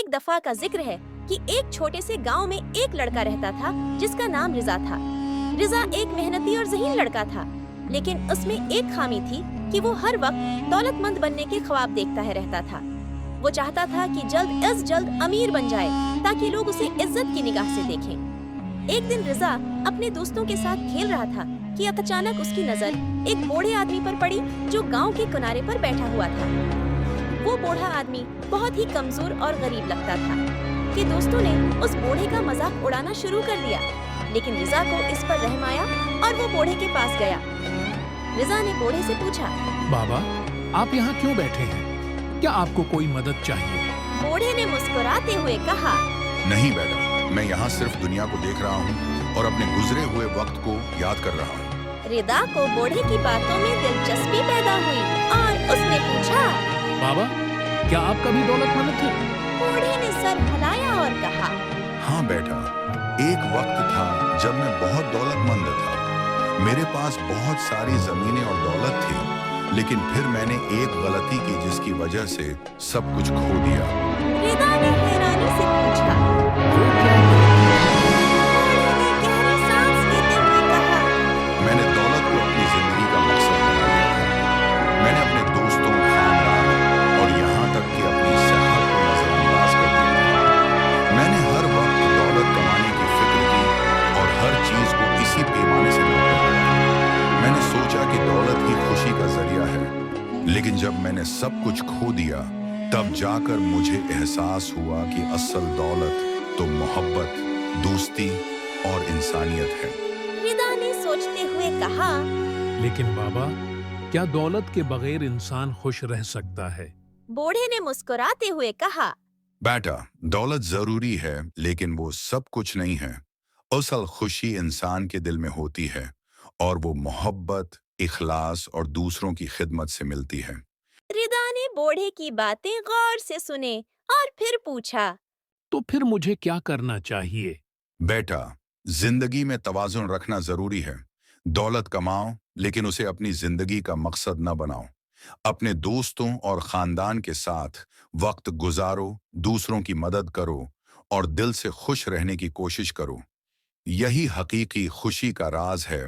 एक दफा का जिक्र है कि एक छोटे से गांव में एक लड़का रहता था जिसका नाम रिजा था। रिजा एक मेहनती और ज़हीन लड़का था, लेकिन उसमें एक खामी थी कि वो हर वक्त दौलतमंद बनने के ख्वाब देखता है रहता था। वो चाहता था कि जल्द अज जल्द अमीर बन जाए ताकि लोग उसे इज्जत की निगाह से देखें। एक दिन रिजा अपने दोस्तों के साथ खेल रहा था कि अचानक उसकी नजर एक बूढ़े आदमी पर पड़ी जो गांव के किनारे पर बैठा हुआ था। वो बूढ़ा आदमी बहुत ही कमजोर और गरीब लगता था कि दोस्तों ने उस बूढ़े का मजाक उड़ाना शुरू कर दिया, लेकिन रिजा को इस पर रहम आया और वो बूढ़े के पास गया। रिजा ने बूढ़े से पूछा, बाबा, आप यहाँ क्यों बैठे हैं? क्या आपको कोई मदद चाहिए? बूढ़े ने मुस्कुराते हुए कहा, नहीं बेटा, मैं यहाँ सिर्फ दुनिया को देख रहा हूँ और अपने गुजरे हुए वक्त को याद कर रहा हूँ। रिजा को बूढ़े की बातों में दिलचस्पी पैदा हुई और उसने पूछा, बाबा, क्या आप कभी दौलतमंद थे? बूढ़े ने सर हिलाया और कहा, हाँ बेटा, एक वक्त था जब मैं बहुत दौलतमंद था। मेरे पास बहुत सारी जमीनें और दौलत थी, लेकिन फिर मैंने एक गलती की जिसकी वजह से सब कुछ खो दिया। रिजा ने हैरानी से पूछा। वो क्या गलती? बूढ़े ने गहरी सांस लेते हुए कहा, मैंने दौलत को अपनी जिंदगी का मकसद बना लिया था। मैंने अपने दोस्तों, खानदान और यहाँ तक कि अपनी सेहत को नजरअंदाज कर दिया था। मैंने हर वक्त दौलत कमाने की फिक्र की और हर चीज को इसी पैमाने से नापने लगा। मैंने सोचा कि दौलत ही खुशी का जरिया है, लेकिन जब मैंने सब कुछ खो दिया तब जाकर मुझे एहसास हुआ कि असल दौलत तो मोहब्बत, दोस्ती और इंसानियत है। रिजा ने सोचते हुए कहा, लेकिन बाबा, क्या दौलत के बगैर इंसान खुश रह सकता है? बूढ़े ने मुस्कुराते हुए कहा, बेटा, दौलत जरूरी है, लेकिन वो सब कुछ नहीं है। असल खुशी इंसान के दिल में होती है और वो मोहब्बत, इखलास और दूसरों की खिदमत से मिलती है। रिजा ने बूढ़े की बातें गौर से सुने और फिर पूछा, तो फिर मुझे क्या करना चाहिए? बेटा, जिंदगी में तवाज़ुन रखना जरूरी है। दौलत कमाओ, लेकिन उसे अपनी जिंदगी का मकसद न बनाओ। अपने दोस्तों और खानदान के साथ वक्त गुजारो, दूसरों की मदद करो और दिल से खुश रहने की कोशिश करो। यही हकीकी खुशी का राज है